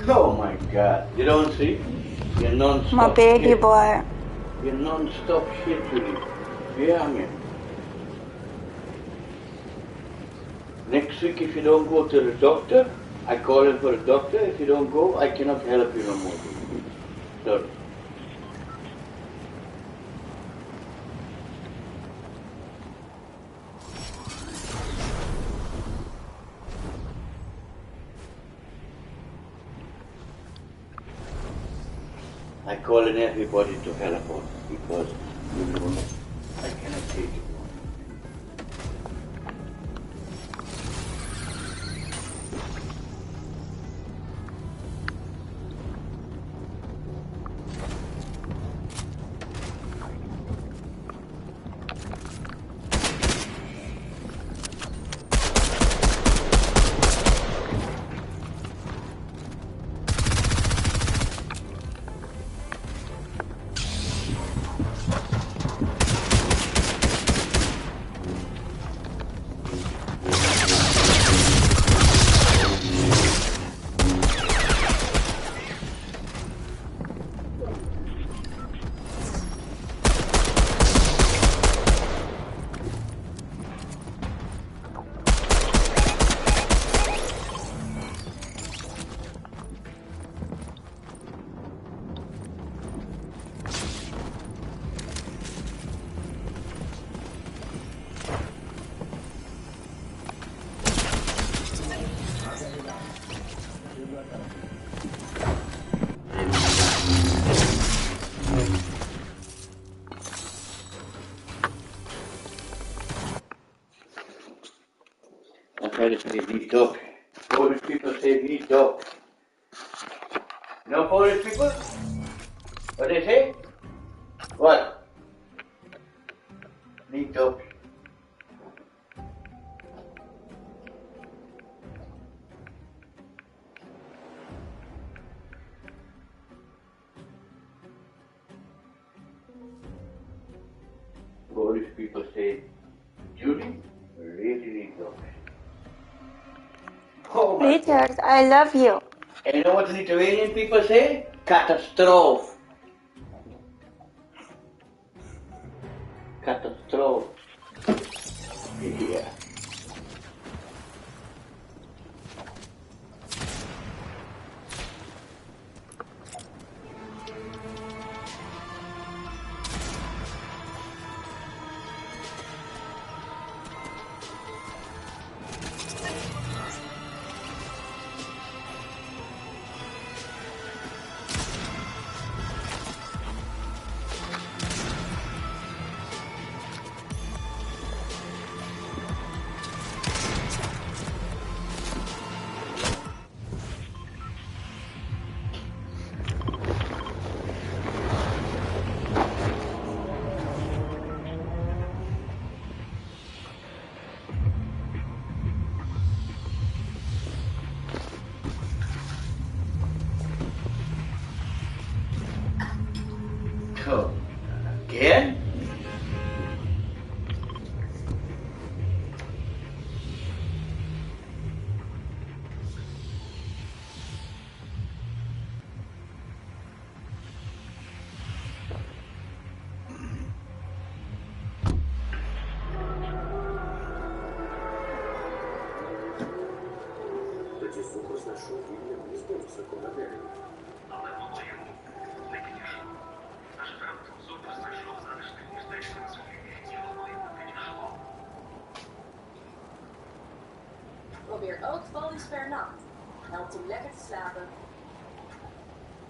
Oh my God. You don't see? You're non-stop My baby shit. boy. You're non-stop shit really. Yeah, man. Next week if you don't go to the doctor, I call in for a doctor. If you don't go, I cannot help you no more. Sorry. I call in everybody to help us because you know I cannot take it. Try to say we talk. Polish people say we talk. No Polish people? What they say? What? We talk. Polish people say Judy, really talk. Oh my Richard, I love you. And you know what the Lithuanian people say? Catastrophe. Catastrophe. Yeah. Oh, again? Probeer ootbodies per nacht. Helpt om lekker te slapen.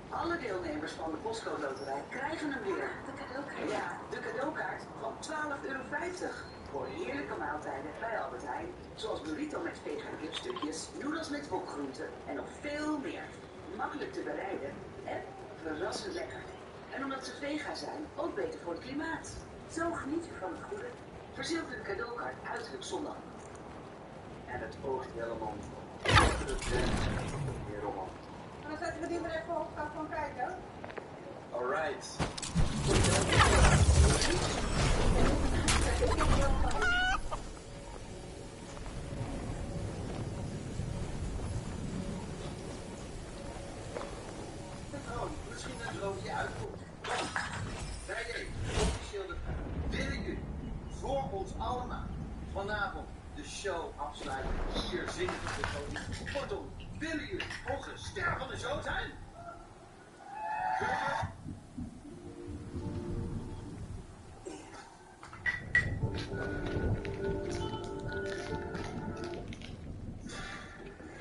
Alle deelnemers van de postcode loterij krijgen hem weer. De cadeaukaart? Ja, de cadeaukaart van €12,50. Voor heerlijke maaltijden bij Albert Heijn. Zoals burrito met vegan-kipstukjes, noedels met wokgroenten en nog veel meer. Makkelijk te bereiden en verrassend lekker. En omdat ze vegan zijn, ook beter voor het klimaat. Zo geniet u van het goede. Verzilvert de cadeaukaart uiterlijk zondag. En het oogt helemaal hierom. Dan zetten we die er even op, gaan gewoon kijken. Alright. afsluiten. Hier zingen we de koning. Kortom, willen jullie onze ster van de show zijn?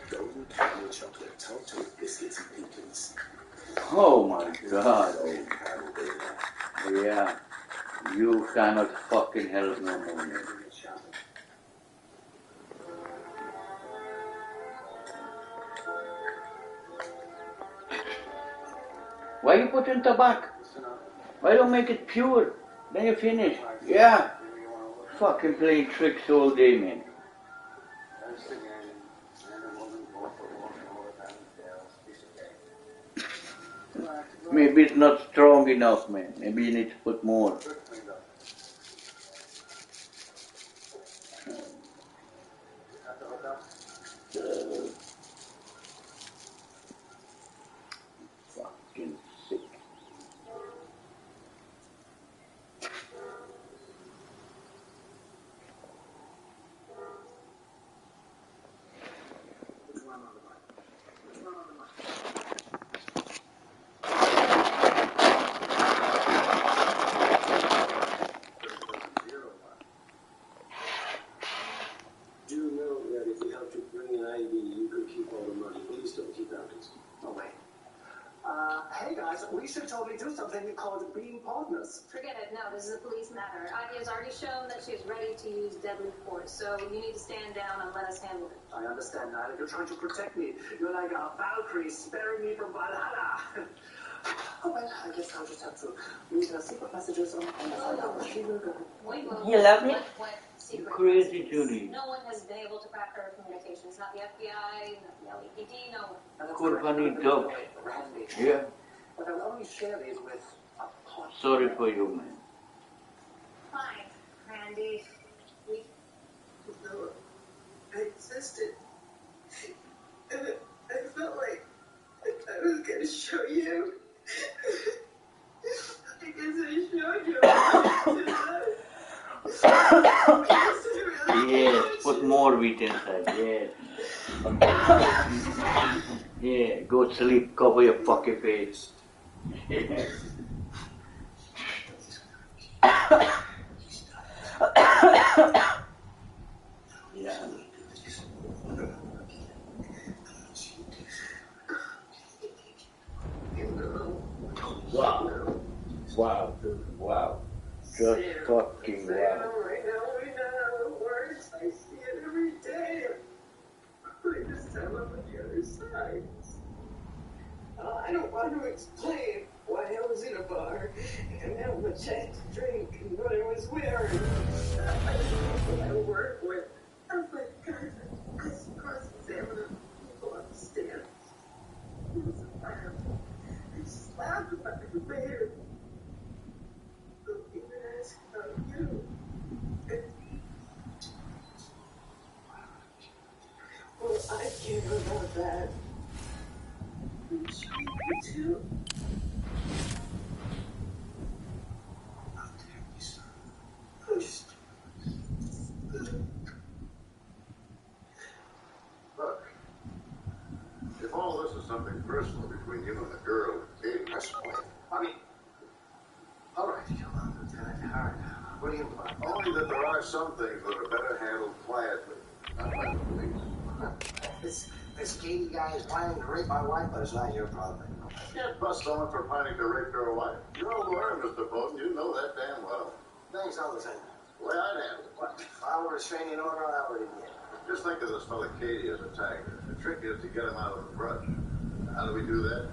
Golden caramel chocolate, topped with biscuits and pecans. Oh my god. Yeah. You cannot fucking help no more. Man. Why you put in tobacco? Why don't make it pure? Then you finish. Yeah. Fucking playing tricks all day, man. Maybe it's not strong enough, man. Maybe you need to put more. Fucking sick. Hey guys, we should totally do something called being partners. Forget it. No, this is a police matter. Ivy has already shown that she's ready to use deadly force, so you need to stand down and let us handle it. I understand, Nyla. You're trying to protect me. You're like a Valkyrie sparing me from Valhalla. Oh, well, I guess I'll just have to use her secret messages and find out where she will go. Wait, You love me? What secret Crazy messages? Judy. No one has been able to crack her communications. Not the FBI, not the LAPD, no one. Good funny dog. Randy. Yeah. But I will only share these with a partner. Sorry for you, man. Fine, Randy. We... No, I existed. And I felt like I was going to show you. I guess I showed you. Yes, put more wheat inside, yes. Yeah, go to sleep, cover your fucking face. Yeah. Wow. Wow, dude, wow. Just fucking wow. Right now, words, I see it every day. I just tell them on the other side. I don't want to explain why I was in a bar and how much I had to drink and what I was wearing. I was people I work with. I was like, guys, I cross-examined people on the stand. It was a laugh. I just laughed about it later. Even ask about you. Well, I care about that. And you too. How dare you, sir? Push. Look, if all this is something personal between you and the girl, Katie, Personally, I mean, all right, Lieutenant Howard. What do you imply? only that there are some things that are better handled quietly, not by the police. This Katie guy is planning to rape my wife, but it's not your problem. You can't bust someone for planning to rape your wife. You're a lawyer, Mr. Bowden. You know that damn well. Thanks, all the same. The way I'd handle it. What? File a restraining order, I already did. Just think of this fellow Katie as a tiger. The trick is to get him out of the brush. How do we do that?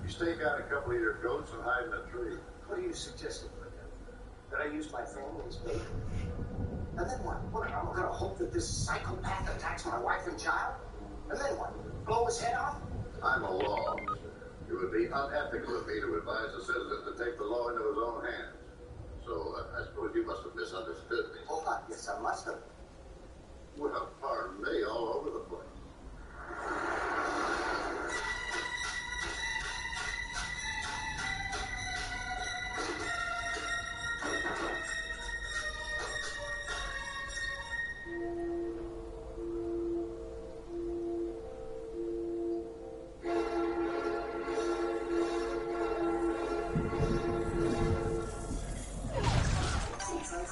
You stake out a couple of your goats and hide in a tree. What are you suggesting, Lieutenant? That I use my family as bait? And then what? What, am I going to hope that this psychopath attacks my wife and child? And then what? Blow his head off? I'm a law officer. It would be unethical of me to advise a citizen to take the law into his own hands. So I suppose you must have misunderstood me. Oh, God, yes, I must have. Well, pardon me, all over the place.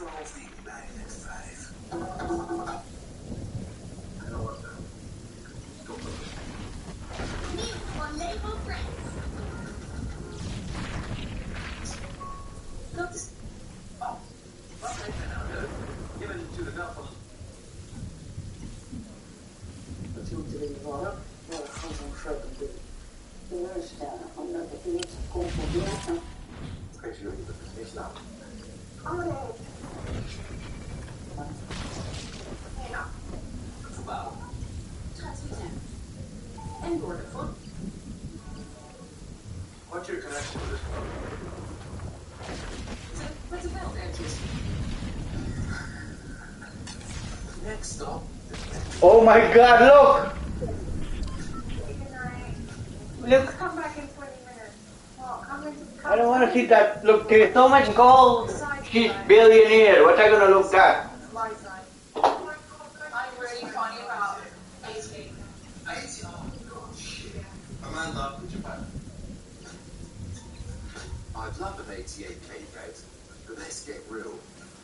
Overal vrienden bij met 5. New for label friends. Dat is... Oh, wat heeft hij nou leuk? Je bent natuurlijk wel van... Dat moeten we hier wel. Ja, gewoon zo'n grote ding. Teleurstellen, omdat ik niks gecontroleerd heb. Geef jullie dat het is nou. Oh nee. Hey, nou. Verbouwen. Transmitter. En door de phone. What's your connection with this phone? Met de beldertjes. Next stop. Oh my God, look! Look. Come back in 20 minutes. Well, come into the I don't want to see that. Look, there's so much gold. She's billionaire. What am I going to look at? my side. I'm really funny about 18. 18? Oh, God, shit. A man loved in Japan. I'd love an 88k bed, but let's get real.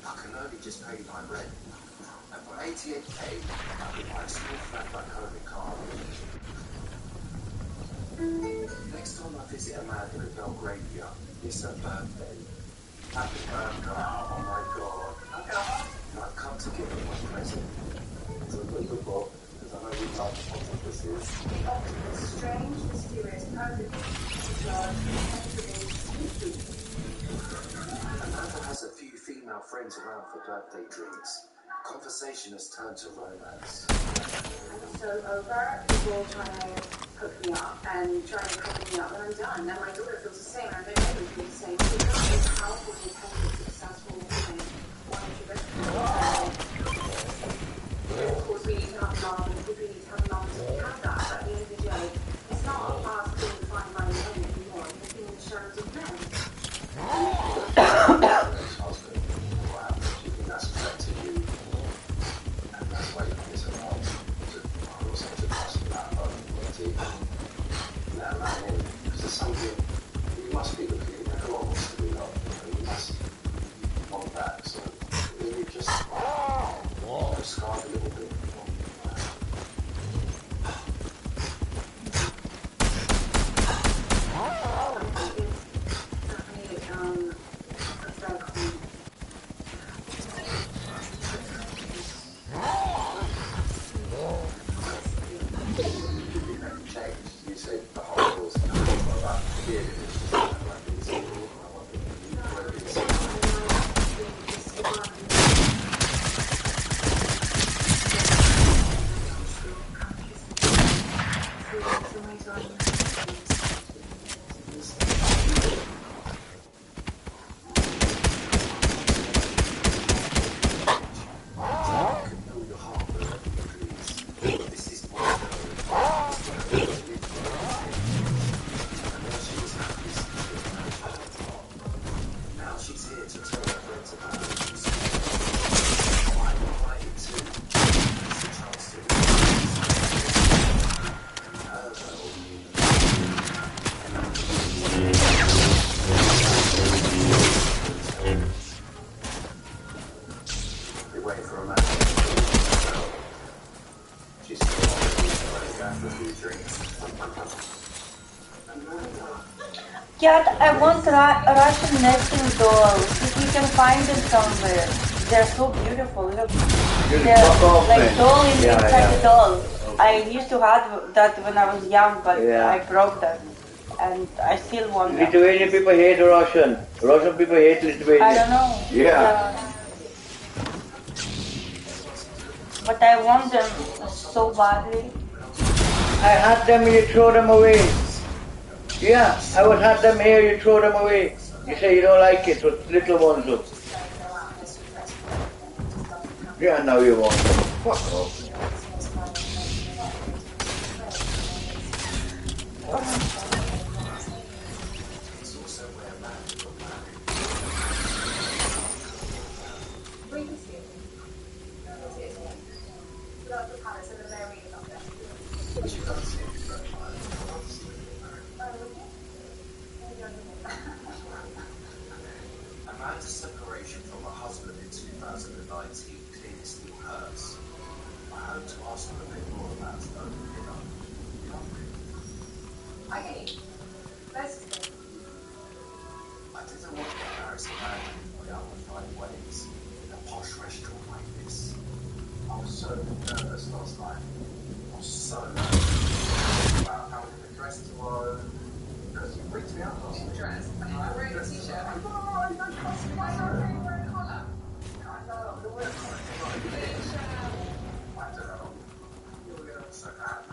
I can only just pay my rent. And for 88k, I could buy a small flat back home in Cardiff. Next time I visit a man in a Belgravia, it's her birthday. Happy birthday, oh my God. And I've come to give her my present. So look the book, because I know you love what this is. The octopus, strange, mysterious, perfect, large, intriguing, Amanda has a few female friends around for birthday drinks. Conversation has turned to romance. So over, people trying to hook me up and trying to cover me up, and I'm done. And my daughter feels the same, and I know everyone feels the same. So it's this powerful, independent, successful woman wanting to recognize. Of course, we need to have love, and we need to have love to have that. But at the end of the day, it's not a fast thing to find money anymore. It's in the shadows of men. Ex-husband. Wow, do you think that's affected you? And that's why you miss a lot. To also to trust that vulnerability. Let alone him. Because there's something you must be looking at. Everyone wants to be loved. And you must want that. So really just scarred a little bit. You say the whole rules about Cat, I want Russian nesting dolls. If you can find them somewhere. They're so beautiful. Look. They're like doll inside doll. I used to have that when I was young, but I broke them. And I still want them. Lithuanian people hate Russian. Russian people hate Lithuanian. I don't know. Yeah. But I want them so badly. I had them and you throw them away. Yeah, I would have them here, you throw them away. You say you don't like it, but little ones look. Yeah, now you want them. Fuck off. Amanda's separation from her husband in 2000 Let's see. I didn't want to embarrass Amanda by out of 5 ways in a posh restaurant like this. I was so nervous last night. I was so nervous about how I'm going to dress tomorrow. Because you freaked me out last night. Dress. I'm wearing a t-shirt. I don't know. The word for it. I don't know. You're going to so bad.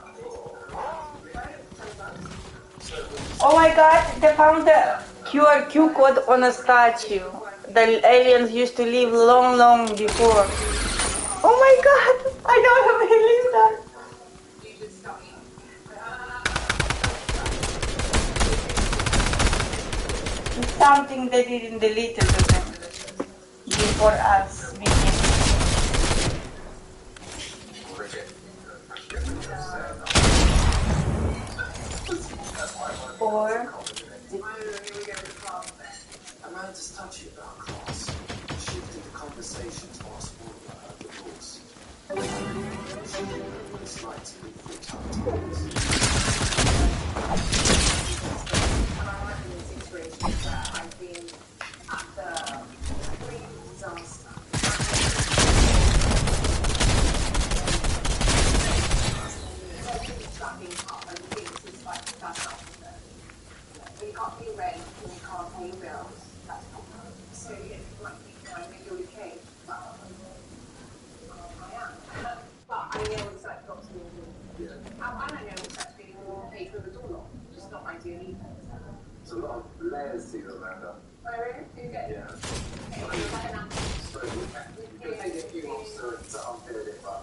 Oh my god, they found the QRQ code on a statue. The aliens used to live long before. Oh my god, I don't believe that. You just stop me. It's something they didn't delete it to them before us became. Or Amanda's touchy about class. Shifted the conversation to ask more about her divorce. She knew what it's like to be full-time divorced. And I like in situations where I've been at the great disaster. Strapping up and things is like that's not fair. When you can't pay rent and you can't pay your bills, that's not fair. So if like I make you okay, well, I am. But I know it's like not to be and I know it's actually more paid for the door lock, just not ideal either. There's a lot of layers to you, Amanda. Oh really? You get Yeah. like an apple. So it could take a few months to unpeel it, but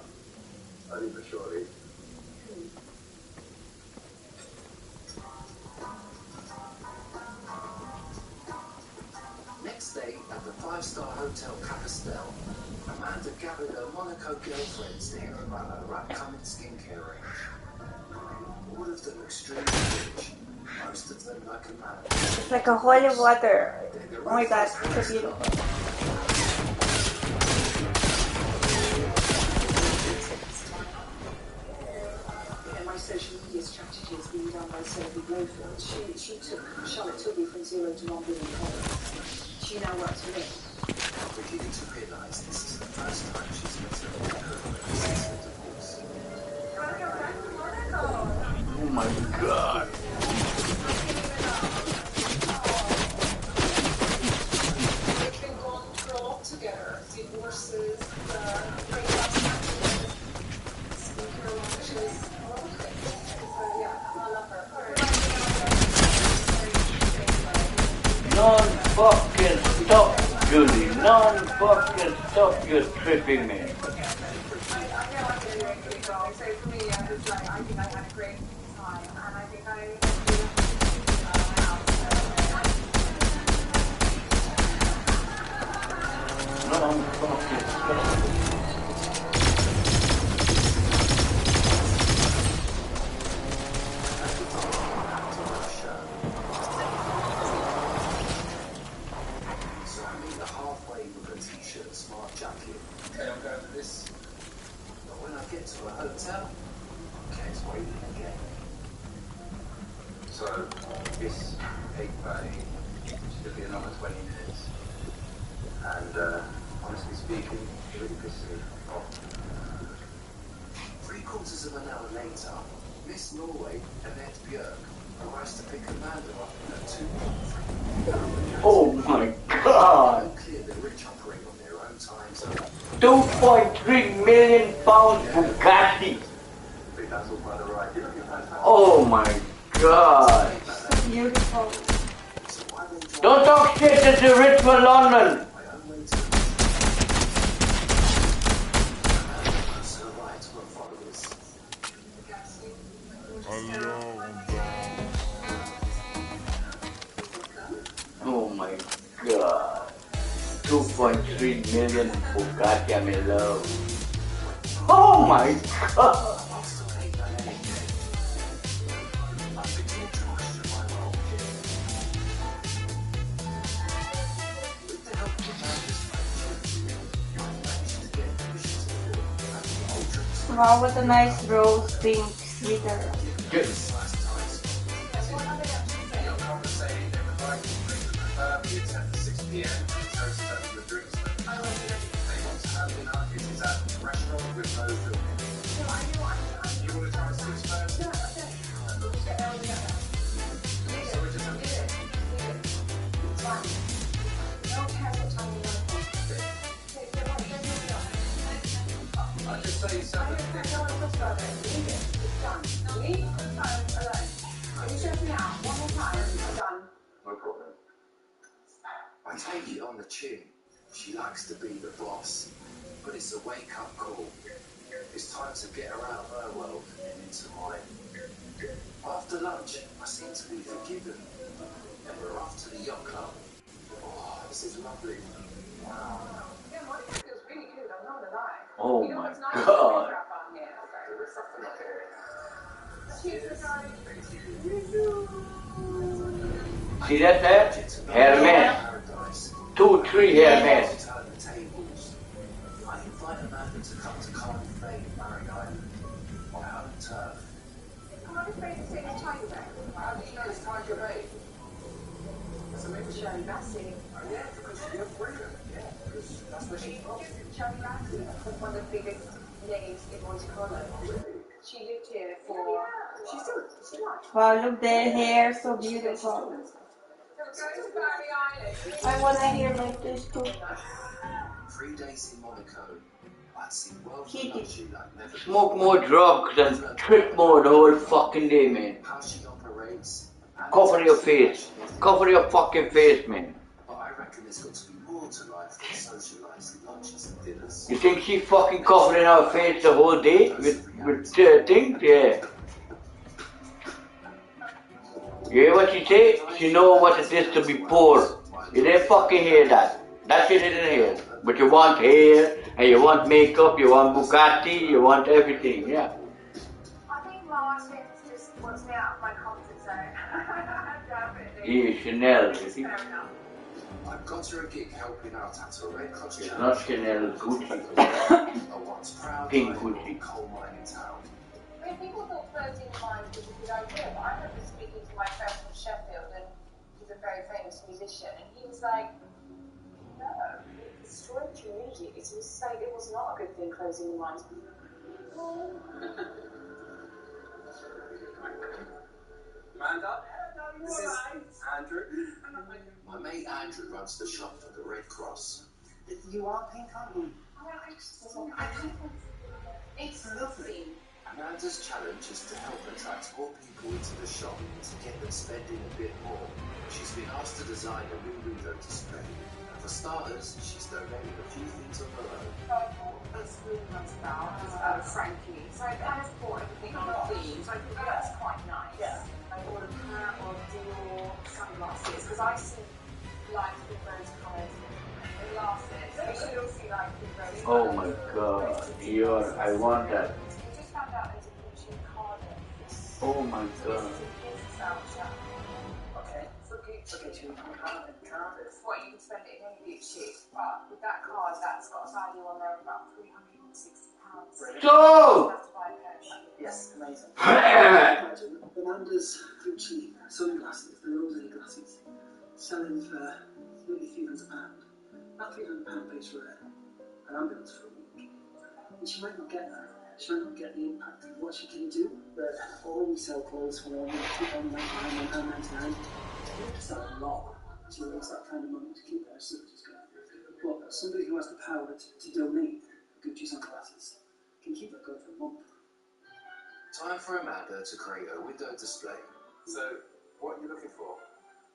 slowly but surely. Next day at the 5-star Hotel Capistel, Amanda gathered her Monaco girlfriends to hear about her upcoming skincare range. All of them extremely rich, most of them like Amanda. it's like a holy water. Oh my god, so beautiful. My social media strategy has been done by Sophie Blowfield. She took Charlotte Tilbury from 0 to 1 billion followers. She now works for me. Beginning to realise this is the first time she's met a woman since her divorce. Oh my god. They've been going through a lot together. Divorces, breakups, skincare launches, all of it. So yeah, I love her. Non-fucking stop, Julie. Non-fucking stop. You're tripping me. I know I'm really angry girl. So for me, I was like, I think I had a great time, and I think I Non-fucking stop. So I meet her halfway with a t-shirt and smart jacket. Okay, I'm going for this. But when I get to a hotel, Kate's waiting again. So this 8:30 should be another 20 minutes. And honestly speaking, it really pisses me off. 3/4 of an hour later, Miss Norway, Annette Björk, arrives to pick Amanda up in her 2.3. Oh my god. Clear the rich operate on their own time zone. 2.3 million pound Bugatti. I think that's all by the right. You're looking fantastic. Oh my god. Beautiful. So why then drive Don't talk shit to the rich for London. my own way to so right to her followers. Oh my god. 2.3 million Bugatti I'm in love. Oh my god. Wow, what a nice rose pink sweater. Good. Yeah, so it's the drinks. They want to have dinner. It is at a restaurant with no film. You want to try six first? No, okay. We'll just get there when we get there. Leave it. So we just have Leave it. Leave it. It's fine. No one cares what time we want to come. Okay, get what you're doing. I just say I seven. don't want to talk about it. Leave it. It's done. Leave the phone alone. Can you shut me out one more time? I'm done. No problem. I take it on the chin. She likes to be the boss, but it's a wake-up call. It's time to get her out of her world and into mine. After lunch, I seem to be forgiven, and we're off to the yacht club. Oh, this is lovely. Wow. Yeah, Monica feels really good. I'm not gonna lie. Oh You know my what's nice? God. There's a on here. Cheers, See that there? Hairman. Paradise. 2, 3 hairmen. Turn the tables. I invite Amanda to come to Cardiff Bay, Married Island, on our own turf. I'm not afraid to take a Tiger Bay. How did you know it's Tiger Bay? So maybe Shirley Bassey. Oh, yeah, because you're freedom. Yeah, because that's where she's from. Shirley Bassey was one of the biggest names in Monte Carlo. She lived here for. She's still alive. Wow, look, their hair so beautiful. I want a hair like this too. 3 days in Monaco. I'd seen world Kitty. luxury like never Smoke more drugs and trip more the whole fucking day, man. how she operates. Cover your face. Cover your fucking face, man. But I reckon there's got to be more to life than socialising lunches and dinners. You think she fucking covering her face the whole day with things? Yeah. You hear what she say? She know what it is to be poor. You didn't fucking hear that. That shit didn't hear. But you want hair, and you want makeup, you want Bugatti, you want everything, yeah. I think Martin just wants me out of my comfort zone. Yeah, Chanel, you see? Fair enough. I got her a gig helping out at a Red Cross It's charity. not Chanel, it's Gucci. A once proud Pink rival Gucci. coal mining town. I mean, people thought floating the mines was a good idea, but I remember speaking to my friend from Sheffield, and he's a very famous musician, and he was like, no, it destroyed the community. It was like, it was not a good thing closing the mines. Amanda? This is Andrew. My mate Andrew runs the shop for the Red Cross. You are pink, aren't you? It's lovely. Amanda's challenge is to help attract more people into the shop to get them spending a bit more. She's been asked to design a new window display. And for starters, she's donated a few things of her own. It's really nice about Frankie. So I kind of bought everything on theme. So I think that's quite nice. Yeah. I bought a pair of Dior sunglasses because I see life in rose colours. Glasses. You should all see life in rose colours. Oh my god, Dior, I want that. We just found out there's a Gucci in Cardiff. Oh my god. Okay. For Gucci in Cardiff. What you can spend it in any Gucci, but with that card, that's got a value on there of about £360. So! Have to buy a pair of shoes. Yes, amazing. Imagine Amanda's Gucci sunglasses, the rose glasses, selling for nearly £300. That £300 pays for an ambulance for a week. And she might not get that. She might not get the impact of what she can do, but all we sell clothes for £2.99, £1.99. To sell a lot, she needs that kind of money to keep her services going. But somebody who has the power to donate Gucci sunglasses can keep that going for a month. Time for Amanda to create a window display. So, what are you looking for?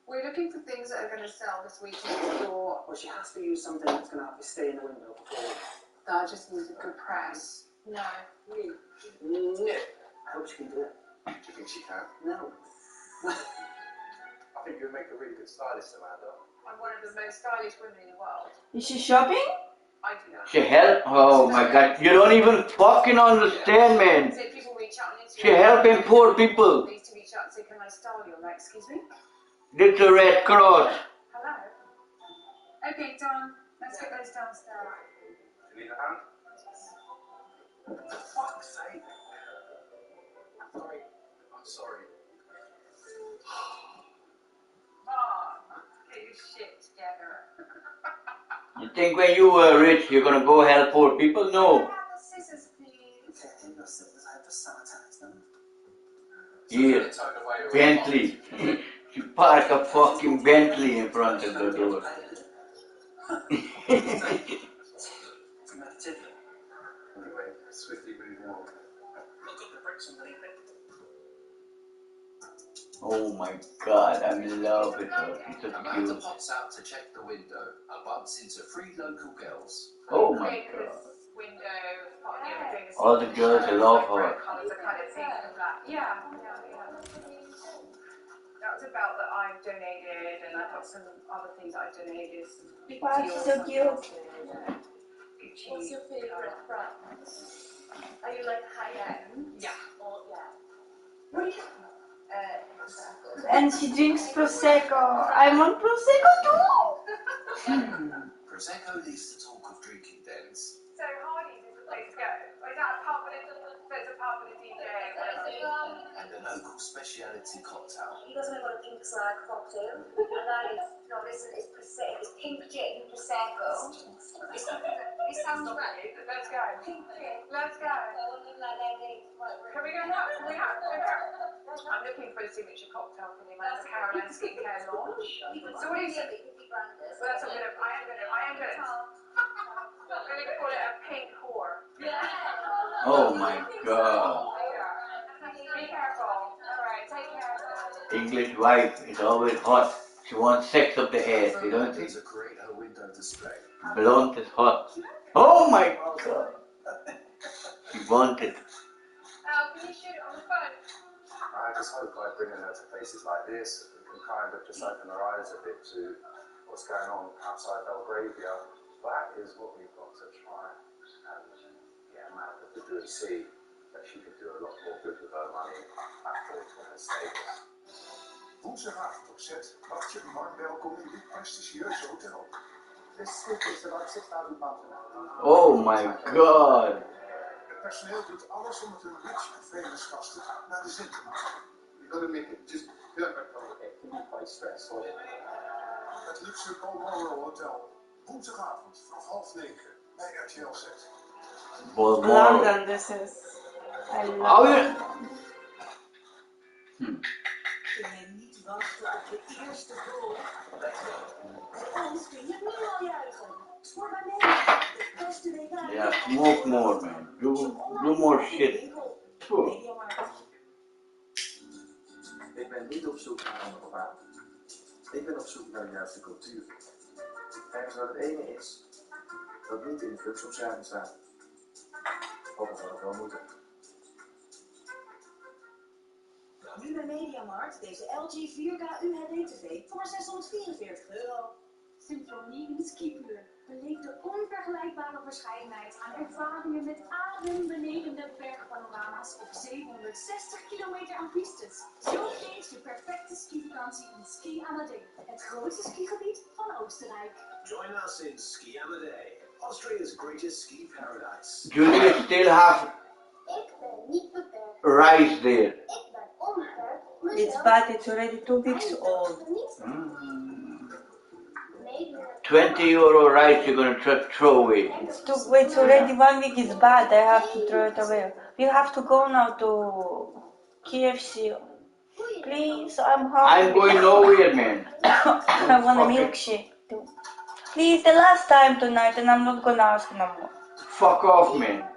We're looking for things that are going to sell this weekend, or Well, she has to use something that's going to have you stay in the window before. that just needs a good press. No. No. I hope she can do it. Do you think she can? No. I think you'd make a really good stylist, Amanda. I'm one of the most stylish women in the world. Is she shopping? I do that. She help, oh my god, you don't even fucking understand, man. So people reach out on Instagram. She helping poor people. They used to reach out and say, can I style you? I'm like, excuse me? This is the Red Cross. Hello? Okay, Don, let's get those downstairs. Do you need a hand? For fuck's sake. I'm sorry. Oh, get your shit together. think when you were rich, you're gonna go help poor people? No. Scissors, please. Here, Bentley. You park a fucking Bentley in front of the door. Anyway, swiftly moving on. Look at the bricks underneath it. Oh my god, I love it. It's so Amanda cute. pops out to check the window and bumps into 3 local girls. Oh my Create god. this window, you know, doing a All the girls, they love her. colours are kind of pink and black. Yeah. That was a belt that I donated, and I've got some other things that I donated. Some big Wow, deals so I've cute. got. Gucci. What's your favourite brand? Are you like high end? Yeah. Or yeah? What do you? And she drinks Prosecco. I want Prosecco too. Prosecco leads to talk of drinking dens. So Hardy's is the place to go. Or is that a pub with there's a pub with a DJ or whatever? And a local speciality cocktail. You guys know what a pink slide cocktail? And that is, no, listen, it's Prosecco. It's pink gin, Prosecco. It sounds right. Let's go. Pink gin. Let's go. Can we go now? Can we have? I'm looking for a signature cocktail for the Amanda Caroline skincare launch. So what do you say? Well, that's I am gonna call it a pink whore. Oh my god. Be careful. Alright, take care. English wife is always hot. She wants sex of the ass, you don't think? To create her window display. Blonde is hot. Oh my god. She wanted. Can you shoot it on the phone? I just hope by bringing her to places like this, we can kind of just open her eyes a bit to what's going on outside Belgravia. That is what we've got to try and get Amanda to do and see that she could do a lot more good with her money at Fortnite Games. Woensdagavond op set wacht je warm welkom in dit prestigieuze hotel. This stick is about £6,000 an hour. Oh my god. Het personeel doet alles om het hun luxe vervelingsgasten naar de zin te maken. You gotta make it just perfect. It can be quite stressful. Het luxe Balmoral Hotel. Woensdagavond vanaf 8:30 bij RTL 6. Balmoral. London, this is. I Oh love yeah. it. Kun je niet wachten op de eerste goal? Bij ons kun je nu al juichen. Sport bij Nederland, de beste WK. Yeah, smoke more, man. Do more shit. Phew. Ik ben niet op zoek naar een baan. Ik ben op zoek naar de juiste cultuur. Ergens waar het ene is, dat niet in de functieomschrijving staat. Hopelijk zal het wel moeten. Nu bij Mediamarkt deze LG 4K UHD TV voor €644. Symfonie in skipuur. Beleef de onvergelijkbare verscheidenheid aan ervaringen met adembenemende bergpanorama's op 760 kilometer aan pistes. Zo klinkt je perfecte skivakantie in Ski Amadee, het grootste skigebied van Oostenrijk. Join us in Ski Amadee, Austria's greatest ski paradise. Do you still have Ik ben niet beperkt. rice there? Ik ben onbeperkt. It's bad, it's already 2 weeks old. 20 euro rice you're gonna throw away. It's already 1 week, it's bad, I have to throw it away. We have to go now to KFC. Please, I'm hungry. I'm going nowhere, man. I want a milkshake too. Please, the last time tonight, and I'm not gonna ask no more. Fuck off, man.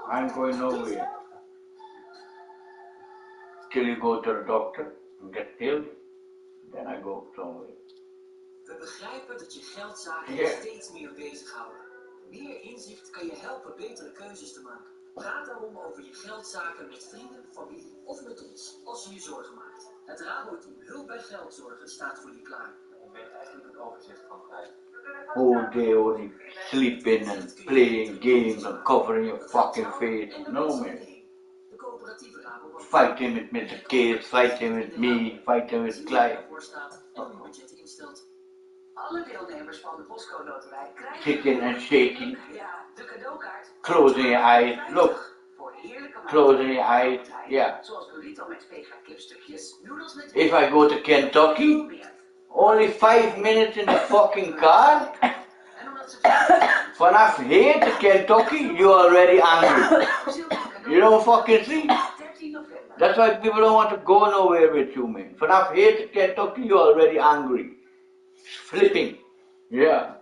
I'm going nowhere. Till you go to the doctor and get pills, then I go somewhere. We begrijpen dat je geldzaken Ja. steeds meer bezighouden. Meer inzicht kan je helpen betere keuzes te maken. Praat daarom over je geldzaken met vrienden, familie of met ons, als je je zorgen maakt. Het Rabo-team Hulp bij Geldzorgen staat voor je klaar. Je bent eigenlijk het overzicht van kwijt. Whole day only sleeping and playing games and covering your fucking face. No, man. De coöperatieve Rabobank. Fighting with Mr. Kees, fighting with me, fighting with Clyde. Ervoor staat en uw budget instelt. Alle deelnemers van de Postcode Loterij krijgen Kicking and shaking, ja, de cadeaukaart closing your eyes. Look, voor heerlijke closing your eyes. Yeah. zoals burrito met vega kipstukjes, noedels met If I go to Kentucky, only 5 minutes in the fucking car. Vanaf here to Kentucky, you're already angry. You don't fucking see. That's why people don't want to go nowhere with you, man. Vanaf here to Kentucky, you're already angry. Flipping. Yeah.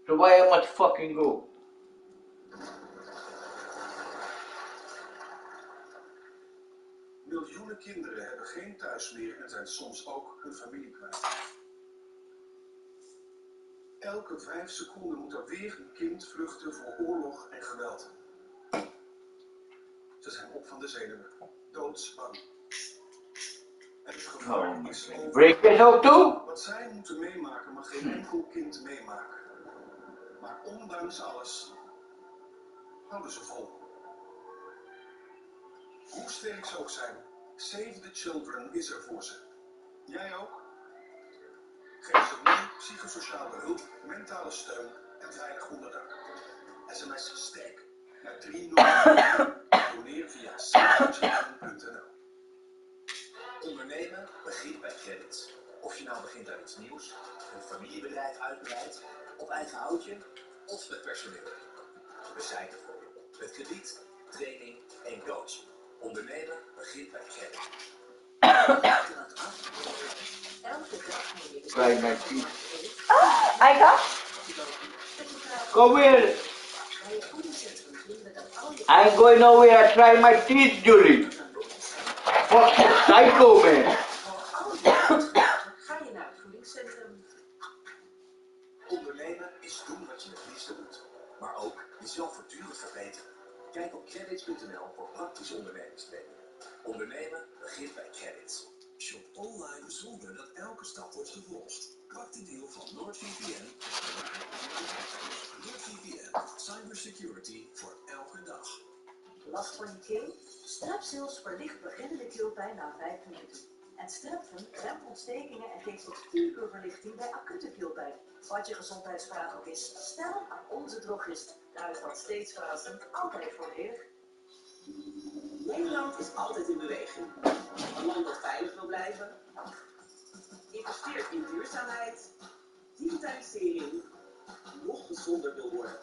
So why I must fucking go? Miljoenen kinderen hebben geen thuis meer en zijn soms ook hun familie kwijt. Elke 5 seconden moet er weer een kind vluchten voor oorlog en geweld. Ze zijn op van de zenuwen, doodsbang. En het gevaar is over. Break this out too? Wat zij moeten meemaken mag geen enkel kind meemaken. Maar ondanks alles houden ze vol. Hoe sterk ze ook zijn, Save the Children is er voor ze. Jij ook? Geef ze nu psychosociale hulp, mentale steun en veilig onderdak. SMS sterk naar 300. Doneer via savethechildren.nl. Ondernemen begint bij credits. Of je nou begint aan iets nieuws, een familiebedrijf uitbreidt, op eigen houtje of met personeel. We zijn er voor je. Met krediet, training en coaching. Ondernemen begint bij credit. Try my teeth. I got? Come here. I'm going nowhere. I try my teeth, Julie. Fucking psycho, man. Ga je naar het voedingscentrum. Ondernemen is doen wat je het liefste doet. Maar ook jezelf voortdurend verbeteren. Kijk op credits.nl voor praktische ondernemingstrainingen. Ondernemen begint bij Credits. Shop online zonder dat elke stap wordt gevolgd. Pak de deal van NordVPN. NordVPN, cybersecurity voor elke dag. Last van je keel? Strepsils verlicht beginnende keelpijn na 5 minuten. En Strepfum remt ontstekingen en geeft tot 4 uur verlichting bij acute keelpijn. Wat je gezondheidsvraag ook is, stel aan onze drogist. Daar is dat steeds verrassend, altijd voordelig. Nederland is altijd in beweging. Een land dat veilig wil blijven. Investeert in duurzaamheid. Digitalisering. Nog gezonder wil worden.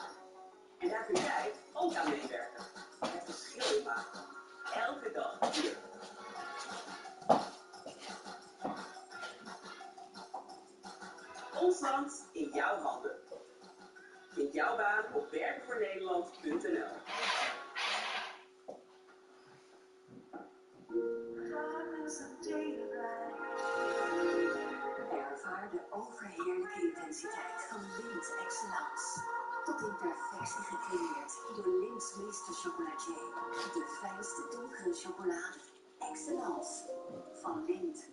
En daar kun jij ook aan meewerken. Het verschil in maken. Elke dag weer. Ons land in jouw handen. Vind jouw baan op werkenvoornederland.nl. Ervaar de overheerlijke intensiteit van Lindt Excellence. Tot in perfectie gecreëerd door Lindts meester chocolatier. De fijnste donkere chocolade. Excellence van Lindt.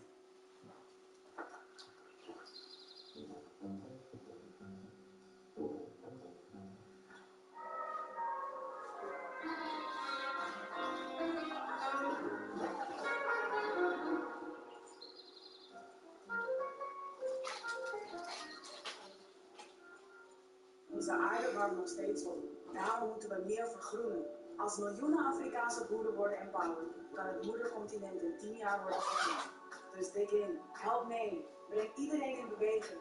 Onze aarde warmt nog steeds op. Daarom moeten we meer vergroenen. Als miljoenen Afrikaanse boeren worden empowered, kan het moedercontinent in 10 jaar worden vergroend. Dus dig in, help mee, breng iedereen in beweging.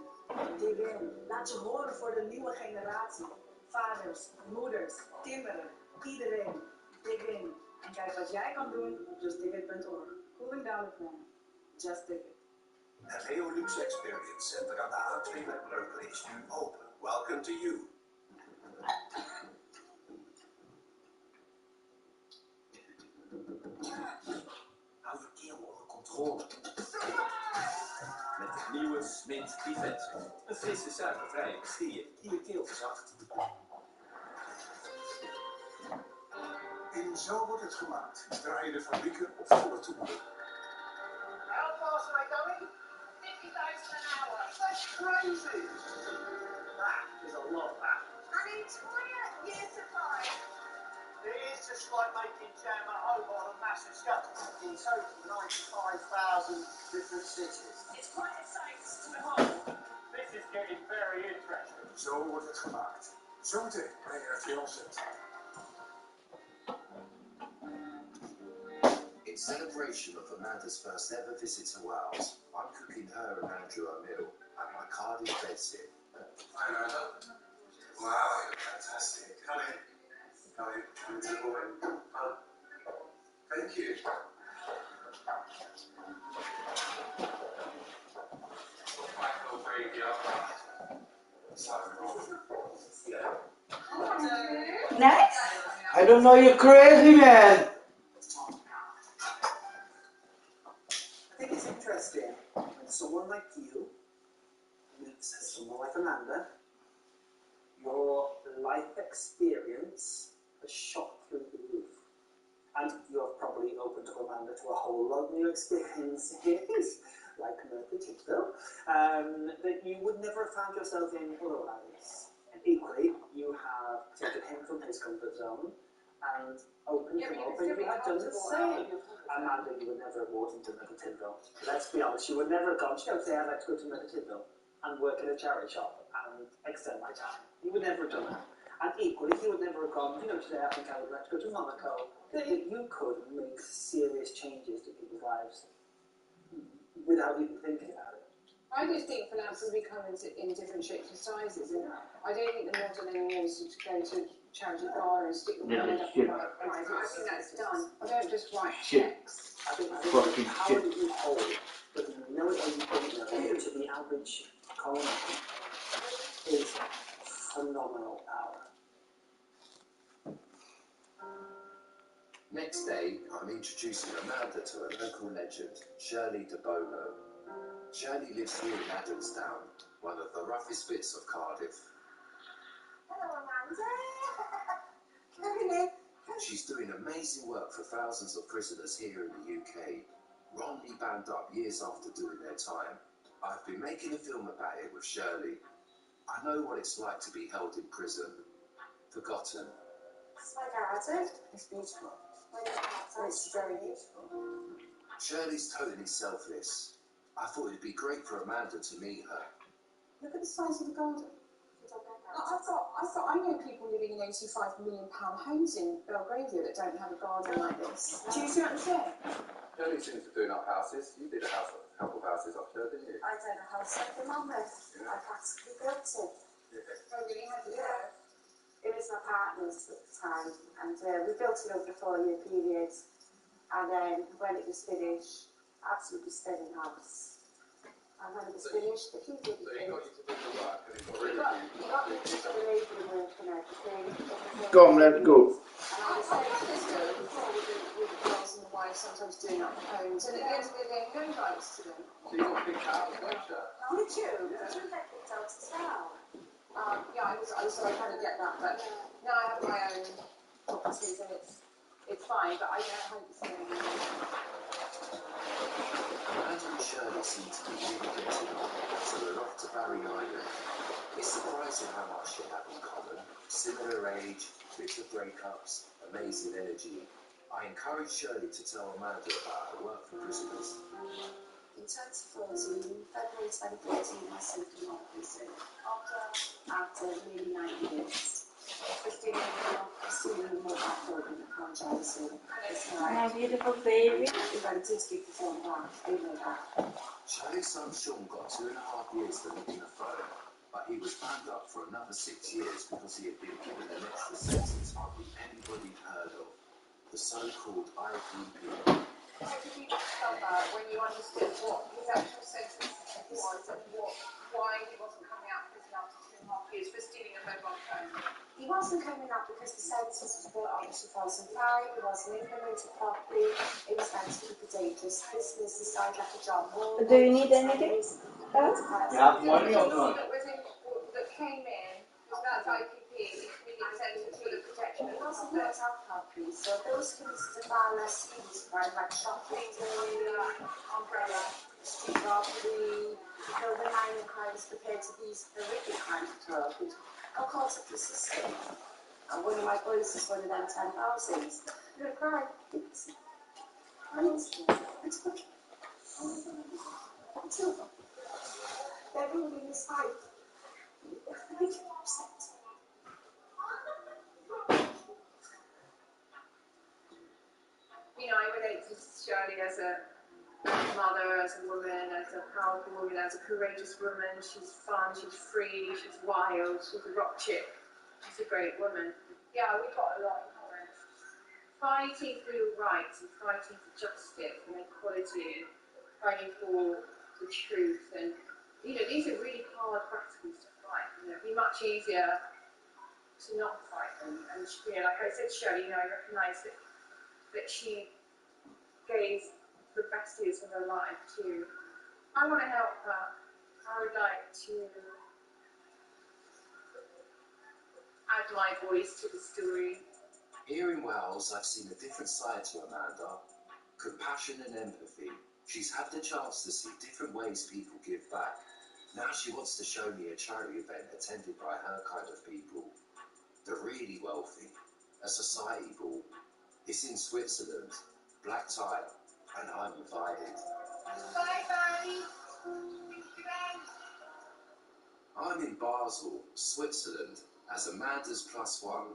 Dig in, laat je horen voor de nieuwe generatie. Vaders, moeders, kinderen, iedereen. Dig in. En kijk wat jij kan doen op justdigit.org. Cooling down the plan. Just dig it. Het Reolux Experience Center aan de A2 met Breukelen is nu open. Welcome to you. Hou je keel onder controle. Met het nieuwe Smint Defense. Een frisse suikervrije pastille die je keel verzacht. En zo wordt het gemaakt. Draaien de fabrieken op volle toeren. How fast are they going? 50,000 an hour. That's crazy. That is a lot, that. An entire year supply. It is just like making jam at home on a massive scale. In total, 95,000 different stitches. It's quite a sight to behold. This is getting very interesting. Zo wordt het gemaakt. Zometeen bij RTL Z. In celebration of Amanda's first ever visit to Wales, I'm cooking her and Andrew a meal at my Cardiff bedsit. Wow, you're fantastic. Come in. Come in. Come into the room. Thank you. Michael, radio. So, yeah. Nice. I don't know, you're crazy, man. I think it's interesting when someone like you meets someone like Amanda, your life experience has shot through the roof. And you have probably opened up Amanda to a whole lot of new experiences, like Merthyr Tydfil, that you would never have found yourself in otherwise. And equally, you have taken him from his comfort zone and opened him up, and you had done the same. Amanda, you would never have walked into Merthyr Tydfil. Let's be honest, you would never have gone, say, I'd like to go to Merthyr Tydfil and work in a charity shop and extend my time. You would never have done that. And equally, he would never have gone, today I think I would like to go to Monaco. You could make serious changes to people's lives without even thinking about it. I just think finances become in different shapes and sizes, and I don't think the model anymore is to go to charity bar and stick the money up and write prizes. I think that's done. I don't just write checks. I think Fucking how shit. do you hold, whether you know it or you don't know it, to the average colony is phenomenal power. Next day, I'm introducing Amanda to a local legend, Shirley de Bono. Shirley lives here in Adamstown, one of the roughest bits of Cardiff. Hello, Amanda. She's doing amazing work for thousands of prisoners here in the UK, wrongly banned up years after doing their time. I've been making a film about it with Shirley. I know what it's like to be held in prison, forgotten. It's my garden. It's beautiful. It's very beautiful. Shirley's totally selfless. I thought it'd be great for Amanda to meet her. Look at the size of the garden. I know people living in £85 million homes in Belgravia that don't have a garden like this. Do you see what I'm saying? Shirley seems to be doing up houses. You did a couple of houses up there, didn't you? I don't know how to set them on this. I practically built it. Oh, really? How did you do it? It was my partner's at the time, and we built it over a 4-year period. And then when it was finished, absolutely stunning house. And when it was finished, the key did So he got you to do the work and it got He rid got of you. me to do the labouring work and everything. Come, let's go. And I was saying this before with the girls and the wives sometimes doing up homes, and at the end of the day, no rights to them. So you got picked out, don't you? Did you? Did you get picked out as well? Yeah, I kind of get that, but now I have my own properties and it's fine, but I don't hope it's going to be. Amanda and Shirley seem to be really getting on, so we're off to Barry Island. It's surprising how much they have in common. Similar age, bitter breakups, amazing energy. I encourage Shirley to tell Amanda about her work for prisoners. In 2014, February 2014, I sent them off prison after nearly 9 years. 15 years old, receiving more backloading and franchising. My beautiful baby. If I did give the phone back, they know that. Shirley's son Sean got 2.5 years for nicking a phone, but he was banned up for another 6 years because he had been given an extra sentence hardly anybody heard of, the so-called IPP. How did you tell that when you understood what his actual sentence was and why he wasn't coming out of prison after 2.5 years for stealing a mobile phone? He wasn't coming out because the sentence was built on 2005, it wasn't implemented properly, it was meant to keep it dangerous. Business decided like a job. Do you need anything? You have money or The law not? that came in was that IPP, immediate sentence for the protection. It wasn't built out properly, so those cases are far less serious, right? Like shoplifting, umbrella, street robbery, the minor crimes compared to these horrific crimes of drug. Got caught up the system. And one of my boys is one of them 10,000s. You're gonna cry. It's okay. It's over. They're ruining his life. They're making him upset. You know, I relate to Shirley as a mother, as a woman, as a powerful woman, as a courageous woman. She's fun, she's free, she's wild, she's a rock chick. She's a great woman. Yeah, we've got a lot in common. Fighting for your rights and fighting for justice and equality and fighting for the truth. And, you know, these are really hard battles to fight. You know, it'd be much easier to not fight them. And, you know, like I said to Shirley, you know, I recognise that she gave the best years of her life to. I want to help her. I would like to add my voice to the story. Here in Wales, I've seen a different side to Amanda. Compassion and empathy. She's had the chance to see different ways people give back. Now she wants to show me a charity event attended by her kind of people. The really wealthy. A society ball. It's in Switzerland. Black tie. And I'm invited. Bye, Barry. I'm in Basel, Switzerland, as Amanda's +1.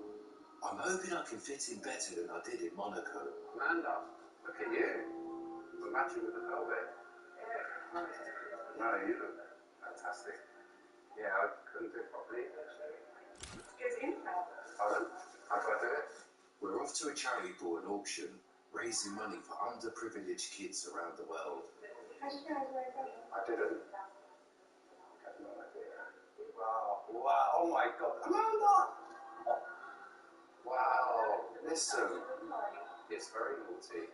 I'm hoping I can fit in better than I did in Monaco. Amanda, look at you. We're matching with the velvet. Yeah. No, you look fantastic. Yeah, I couldn't do it properly. Goes in now. Hold on. How do I do it? We're off to a charity ball and auction, raising money for underprivileged kids around the world. I didn't. I had no idea. Wow, oh my God. Amanda! Wow, listen, it's very naughty.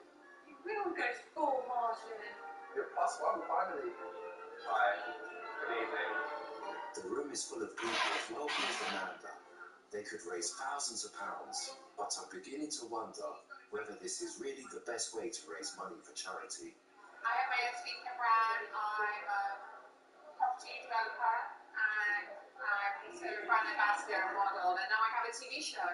You will go full Martian. You're +1 finally. Hi, good evening. The room is full of people as wealthy as Amanda. They could raise thousands of pounds, but I'm beginning to wonder whether this is really the best way to raise money for charity. I have my own speaking brand. I'm a property developer and I'm also a brand ambassador and model, and now I have a TV show.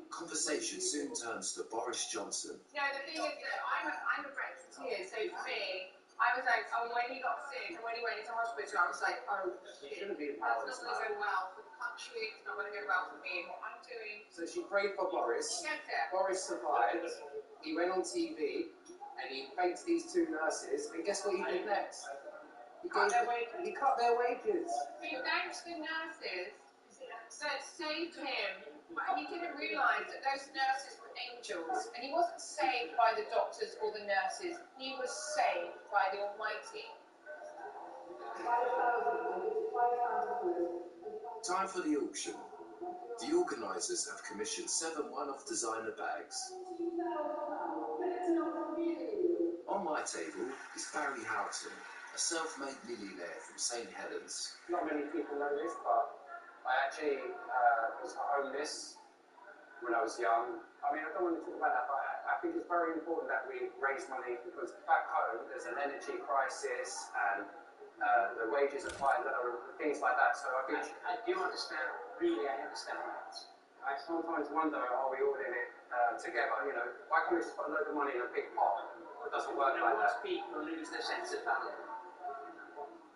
Conversation soon turns to Boris Johnson. No, the thing is that I'm a Brexiteer, so for me, I was like, oh, when he got sick and when he went into hospital, I was like, oh, shit, Shouldn't be that's not going to go well for the country, it's not going to go well for me, what I'm doing. So she prayed for Boris. Yes, sir. Boris survived. He went on TV and he thanked these two nurses. And guess what he did next? He Cut their wages. He cut their wages. He thanked the nurses that saved him, but he didn't realise that those nurses were angels, and he wasn't saved by the doctors or the nurses, he was saved by the Almighty. Time for the auction. The organisers have commissioned 7 one-off designer bags. On my table is Barry Houghton, a self-made millionaire from St Helens. Not many people know this, but I actually was homeless when I was young. I mean, I don't want to talk about that, but I think it's very important that we raise money because back home there's an energy crisis and the wages are quite low, things like that. So I think I do understand. Really, I understand that. I sometimes wonder, are we all in it together? You know, why can't we just put a load of money in a big pot? It doesn't work like that. Most people lose their sense of value.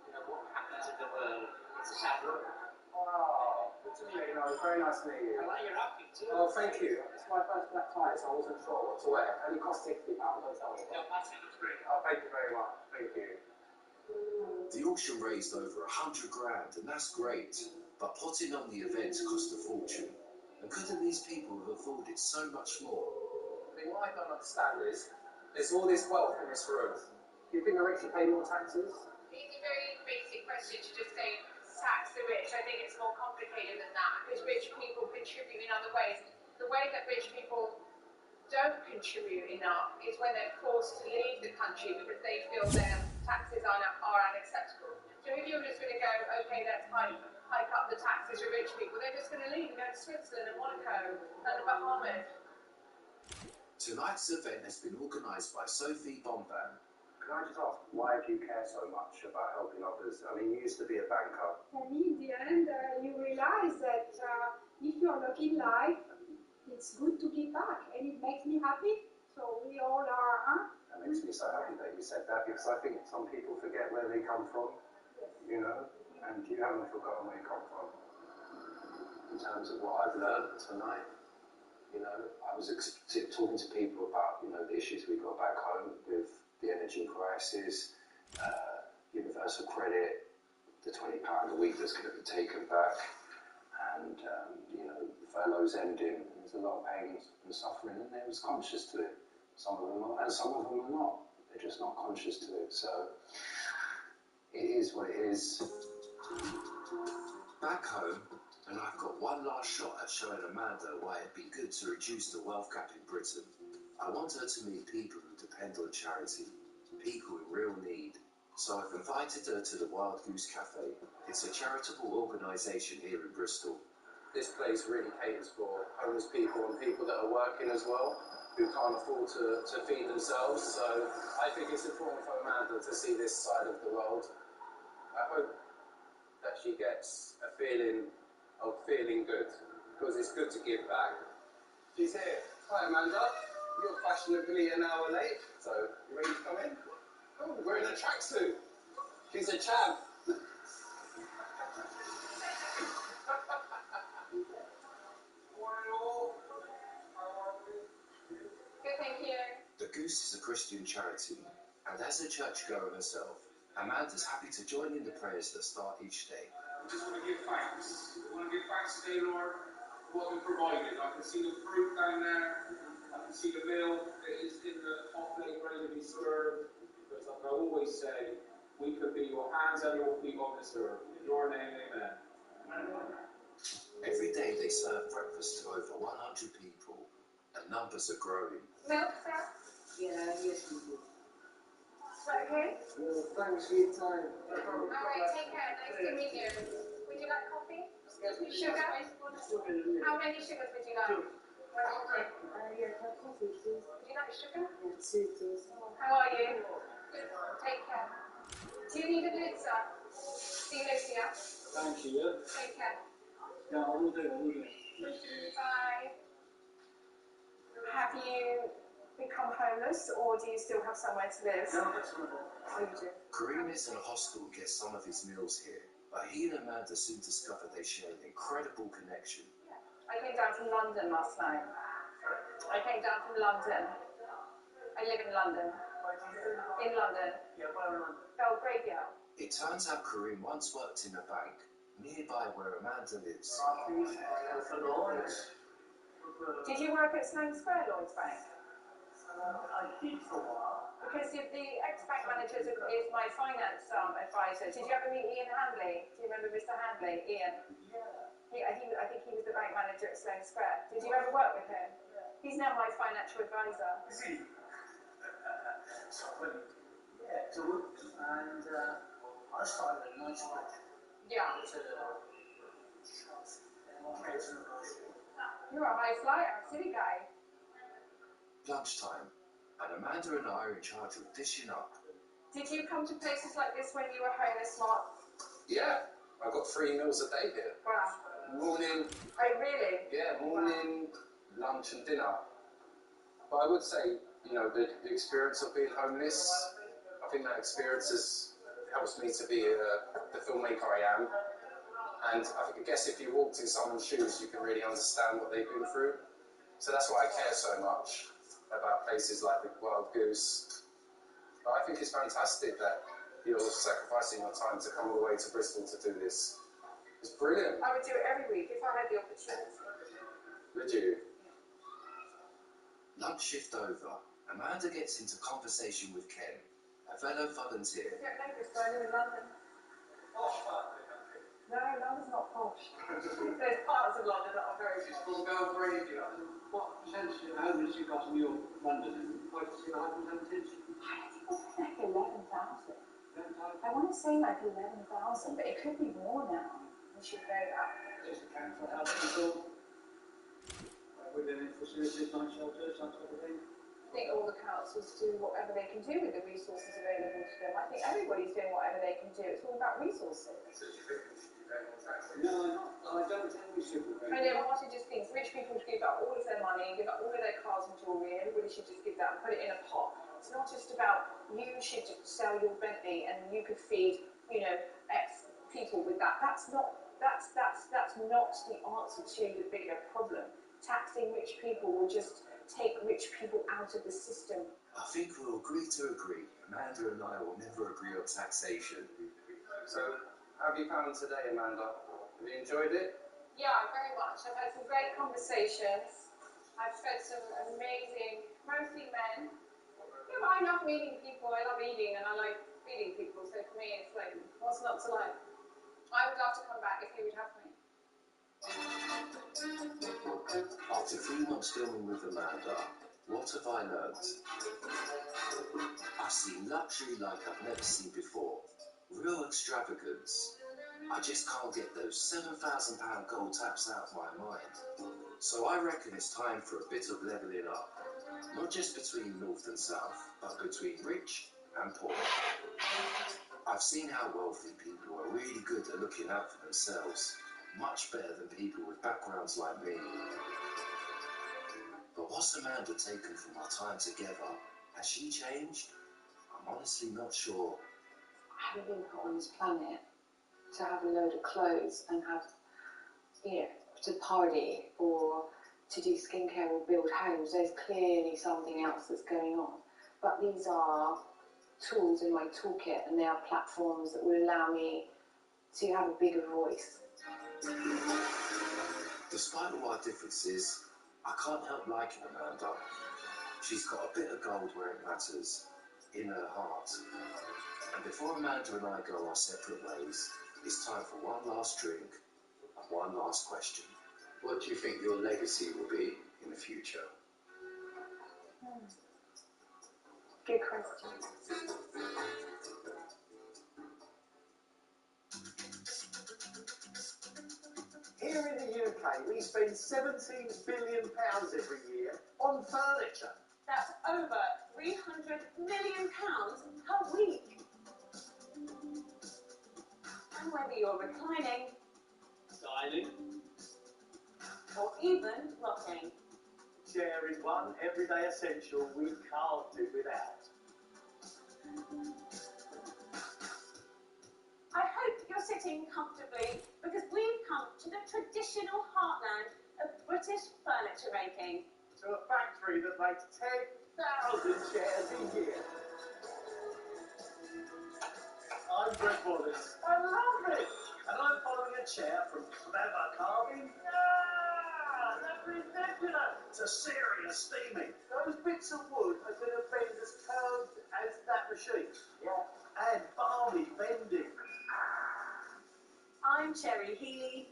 You know, what happens in the world, it's a sad world. Wow, good to meet you. You know, it's very nice to meet you. I like your outfit too. Oh, thank you. It's my first black tie, so I wasn't sure what to wear. It only cost £60, don't tell me. No, I think it's great. Oh, thank you very much. Thank you. The auction raised over 100 grand, and that's great. But putting on the event cost a fortune. And couldn't these people have afforded so much more? I mean, what I don't understand is, there's all this wealth in this room. Do you think the rich should pay more taxes? It's a very basic question to just say tax the rich. I think it's more complicated than that because rich people contribute in other ways. The way that rich people don't contribute enough is when they're forced to leave the country because they feel their taxes are unacceptable. So if you're just going to go, okay, let's hike up the taxes for rich people, they're just going to leave and go to Switzerland and Monaco and the Bahamas. Tonight's event has been organised by Sophie Bombam. Can I just ask, why do you care so much about helping others? I mean, you used to be a banker. For me, in the end, you realize that if you're lucky in life, it's good to give back, and it makes me happy. So we all are. That makes me so happy that you said that because I think some people forget where they come from, you know, and you haven't forgotten where you come from. In terms of what I've learned tonight, you know, I was talking to people about, you know, the issues we got back home with the energy crisis, universal credit, the £20 a week that's going to be taken back, and the furlough's ending. There's a lot of pain and suffering, and they was conscious to it. Some of them are, and some of them are not. They're just not conscious to it. So it is what it is. Back home, and I've got one last shot at showing Amanda why it'd be good to reduce the wealth gap in Britain. I want her to meet people who depend on charity, people in real need. So I've invited her to the Wild Goose Cafe. It's a charitable organisation here in Bristol. This place really caters for homeless people and people that are working as well, who can't afford to feed themselves. So I think it's important for Amanda to see this side of the world. I hope that she gets a feeling of feeling good, because it's good to give back. She's here. Hi Amanda, you're fashionably an hour late, so you ready to come in? Oh, we're in a tracksuit. She's a chav. Good, thank you. The Goose is a Christian charity, and as a churchgoer herself, Amanda's happy to join in the prayers that start each day. I just want to give thanks. I want to give thanks today, Lord, for what you've provided. I can see the fruit down there. I can see the meal that is in the hot plate ready to be served. But like I always say, we could be your hands and your feet on this earth. In your name, amen. Every day they serve breakfast to over 100 people, and numbers are growing. Milk, sir? Yeah, yes, we do. Is that okay? Well, thanks for your time. Alright, take care. Nice to meet you. Would you like coffee? Sugar? How many sugars would you like? Yeah, have coffee, please. Would you like sugar? Yeah, 2, please. How are you? Good. Take care. Do you need a blitzer? See you later, yeah? Thank you. Take care. Yeah, I will do. Bye. Have you become homeless, or do you still have somewhere to live? No, that's not it. Oh, you do? Kareem is in a hostel, gets some of his meals here, but he and Amanda soon discover they share an incredible connection. I came down from London last night. I came down from London. I live in London. In London. Yeah, where in London? Belgravia. It turns out Kareem once worked in a bank nearby where Amanda lives. For Lloyds. Did you work at Sloane Square, Lloyds Bank? I did for a while. Because the ex-bank manager is my finance advisor. Did you ever meet Ian Handley? Do you remember Mr. Handley, Ian? Yeah. I think he was the bank manager at Sloane Square. Did you ever work with him? He's now my financial advisor. Is he? So, yeah, it's a wood. And I started at night shift. Yeah. To You're a high flyer, city guy. Lunchtime, and Amanda and I are in charge of dishing up. Did you come to places like this when you were homeless, Mark? Yeah, I've got 3 meals a day here. Wow. Morning, Oh, really? yeah, morning, lunch and dinner. But I would say, the experience of being homeless, I think that experience helps me to be the filmmaker I am. And I guess if you walked in someone's shoes, you can really understand what they've been through. So that's why I care so much about places like the Wild Goose. But I think it's fantastic that you're sacrificing your time to come all the way to Bristol to do this. It's brilliant. I would do it every week if I had the opportunity. Would you? Lunch shift over, Amanda gets into conversation with Ken, a fellow volunteer. I don't know this, but I live in London. No, London's not posh. There's parts of London that are very posh. From Belgravia, what percentage of homeless you got in your London? Quite a high percentage? I think it's like 11,000. I want to say like 11,000, but it could be more now. We should know that. Just account for help people within facilities, night shelters, that sort of thing. I think all the councils do whatever they can do with the resources available to them. I think everybody's doing whatever they can do. It's all about resources. No, I don't think we should. I know, Martin just thinks rich people should give up all of their money, give up all of their cars and jewellery, and everybody should just give that and put it in a pot. It's not just about you should sell your Bentley and you could feed, X people with that. That's not the answer to the bigger problem. Taxing rich people will just take rich people out of the system. I think we'll agree to agree. Amanda and I will never agree on taxation. So, how have you found today, Amanda? Have you enjoyed it? Yeah, very much. I've had some great conversations. I've met some amazing, mostly men. Yeah, but I love meeting people. I love eating, and I like feeding people. So for me, it's like, what's not to like? I would love to come back if you would have me. After 3 months filming with Amanda, what have I learned? I've seen luxury like I've never seen before. Real extravagance. I just can't get those £7,000 gold taps out of my mind. So I reckon it's time for a bit of levelling up. Not just between North and South, but between rich and poor. I've seen how wealthy people are really good at looking out for themselves. Much better than people with backgrounds like me. But what's Amanda taken from our time together? Has she changed? I'm honestly not sure. I haven't been put on this planet to have a load of clothes and have, to party or to do skincare or build homes. There's clearly something else that's going on. But these are tools in my toolkit, and they are platforms that will allow me to have a bigger voice. Despite all our differences, I can't help liking Amanda. She's got a bit of gold where it matters, in her heart. And before Amanda and I go our separate ways, it's time for one last drink and one last question. What do you think your legacy will be in the future? Good question. Here in the UK, we spend £17 billion every year on furniture. That's over £300 million per week. And whether you're reclining, Dining. or even rocking, Chair is one everyday essential we can't do without. I hope you're sitting comfortably because we've come to the traditional heartland of British furniture making. To a factory that makes 10,000 chairs a year. I'm Brett Wallace. I love it! And I'm following a chair from clever carving, that's ridiculous, to serious steaming. Those bits of wood are going to bend as curved as that machine. Yeah. And balmy bending. I'm Cherry Healy,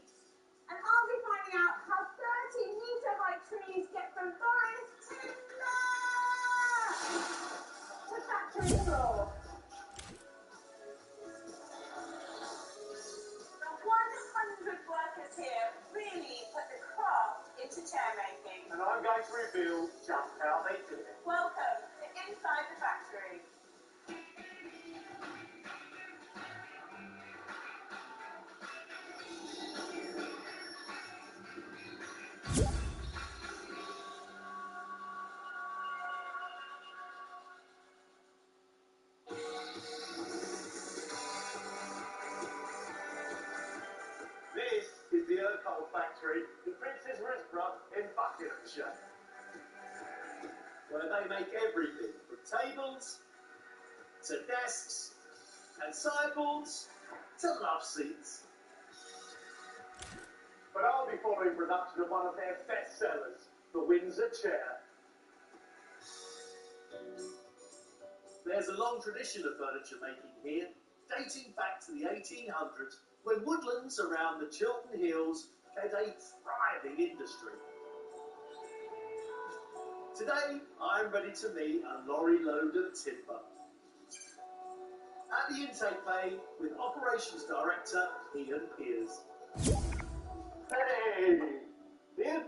and I'll be finding out how 30-metre high trees get from forest timber to factory floor. The 100 workers here really put the craft into chair making. And I'm going to reveal just how they do it. Welcome to Inside the Factory. This is the Urquhart factory in Princess Risborough in Buckinghamshire, where they make everything from tables to desks and sideboards to love seats. But I'll be following production of one of their best sellers, the Windsor chair. There's a long tradition of furniture making here, dating back to the 1800s, when woodlands around the Chiltern Hills had a thriving industry. Today, I'm ready to meet a lorry load of timber. At the intake bay with Operations Director Ian Pears. Hey! Ian?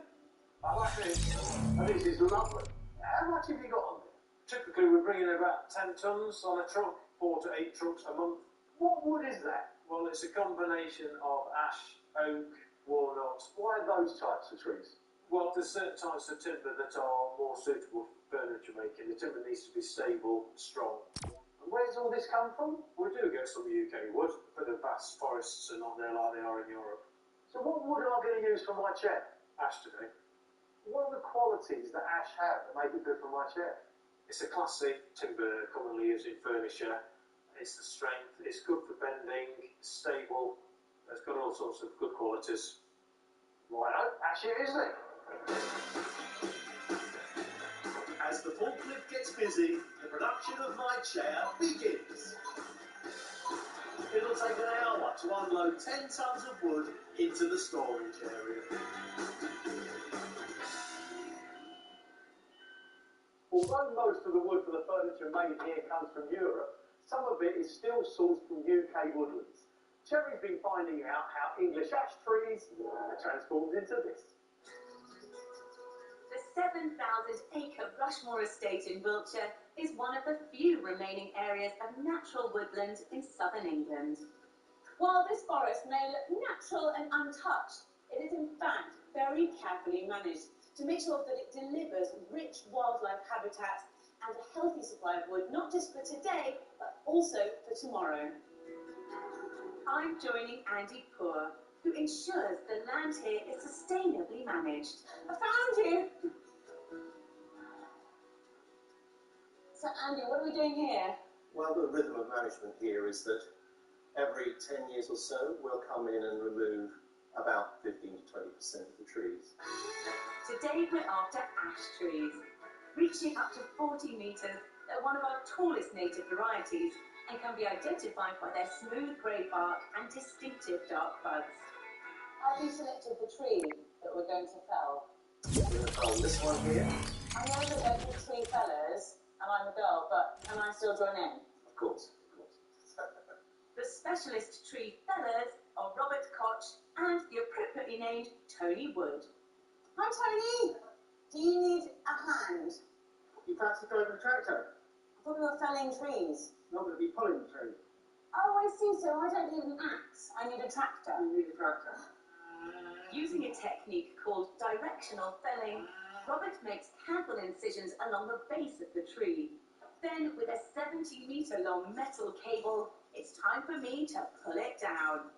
I like this. And this is lovely. How much have you got on there? Typically, we're bringing about 10 tons on a truck, 4 to 8 trucks a month. What wood is that? Well, it's a combination of ash, oak, walnut. Why those types of trees? Well, there's certain types of timber that are more suitable for furniture making. The timber needs to be stable, strong. And where does all this come from? We do get some UK wood, but the vast forests are not there like they are in Europe. So what wood am I going to use for my chair? Ash today. What are the qualities that ash have that make it good for my chair? It's a classic timber commonly used in furniture. It's the strength, it's good for bending, it's stable, it's got all sorts of good qualities. Righto, that's it, isn't it? As the forklift gets busy, the production of my chair begins. It'll take an hour to unload 10 tons of wood into the storage area. Although most of the wood for the furniture made here comes from Europe, some of it is still sourced from UK woodlands. Cherry's been finding out how English ash trees are transformed into this. The 7,000-acre Rushmore estate in Wiltshire is one of the few remaining areas of natural woodland in southern England. While this forest may look natural and untouched, it is in fact very carefully managed to make sure that it delivers rich wildlife habitat and a healthy supply of wood, not just for today, but also for tomorrow. I'm joining Andy Poor, who ensures the land here is sustainably managed. I found you! So Andy, what are we doing here? Well, the rhythm of management here is that every 10 years or so, we'll come in and remove about 15 to 20% of the trees. Today we're after ash trees. Reaching up to 40 metres, they're one of our tallest native varieties and can be identified by their smooth grey bark and distinctive dark buds. Have you selected the tree that we're going to fell? We're going to fell this one here. I know that they're called tree fellers, and I'm a girl, but can I still join in? Of course, of course. The specialist tree fellers are Robert Koch and the appropriately named Tony Wood. Hi Tony! Do you need a hand? You fancy driving a tractor? I thought we were felling trees. Not going to be pulling the tree. Oh, I see, so I don't need an axe. I need a tractor. You need a tractor. Using a technique called directional felling, Robert makes careful incisions along the base of the tree. Then, with a 70-metre-long metal cable, it's time for me to pull it down.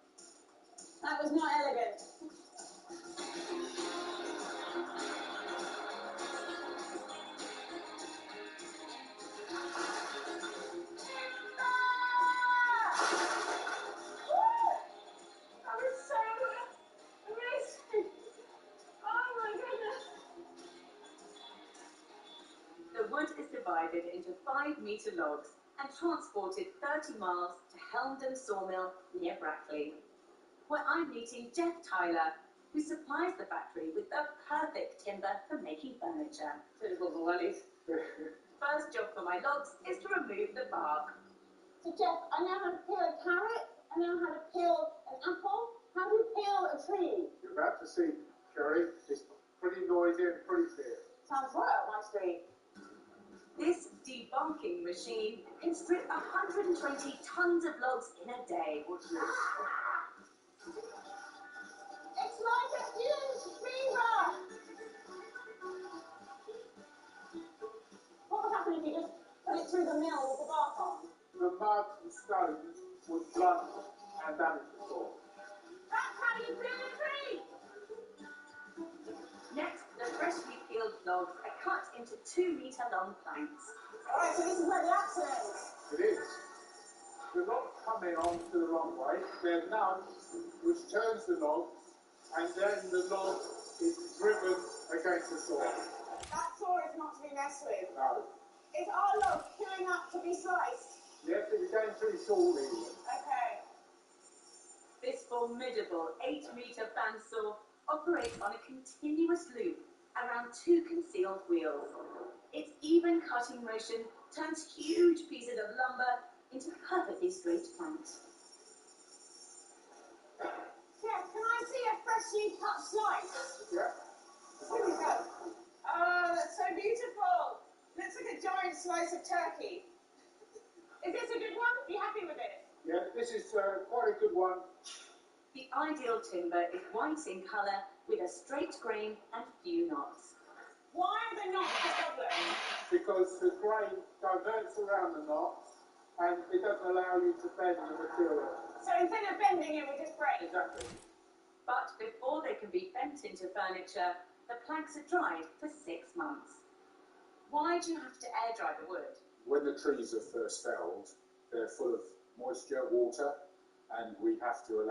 That was not elegant. The wood is divided into 5-metre logs and transported 30 miles to Helmden Sawmill near Brackley, where I'm meeting Jeff Tyler, who supplies the factory with the perfect timber for making furniture. Typical Wellies. First job for my logs is to remove the bark. So Jeff, I know how to peel a carrot, I know how to peel an apple. How do you peel a tree? You're about to see, Cherry. It's pretty noisy and pretty fierce. Sounds right up my street. This debarking machine can strip 120 tons of logs in a day. What's this? It's like a huge beaver! What would happen if you just put it through the mill with the bark on? The mud and stones would blunt and damage the soil. That's how you peel a tree! Next, the freshly peeled logs are cut into 2-metre-long planks. Alright, so this is where the accident is. It is. The logs come in onto the wrong way. They're nudged, which turns the log, and then the log is driven against the saw. That saw is not to be messed with. No. Is our log queuing up to be sliced? Yes, it was going through saw wheel. Okay. This formidable 8-metre bandsaw operates on a continuous loop around 2 concealed wheels. Its even cutting motion turns huge pieces of lumber into perfectly straight planks. Jeff, can I see a freshly cut slice? Yeah. Here we go. Oh, that's so beautiful. Looks like a giant slice of turkey. Is this a good one? Are you happy with it? Yeah, this is quite a good one. The ideal timber is white in colour with a straight grain and few knots. Why are the knots a problem? Because the grain diverts around the knots and it doesn't allow you to bend the material. So instead of bending it, we just break. Exactly. But before they can be bent into furniture, the planks are dried for 6 months. Why do you have to air dry the wood? When the trees are first felled, they're full of moisture, water, and we have to allow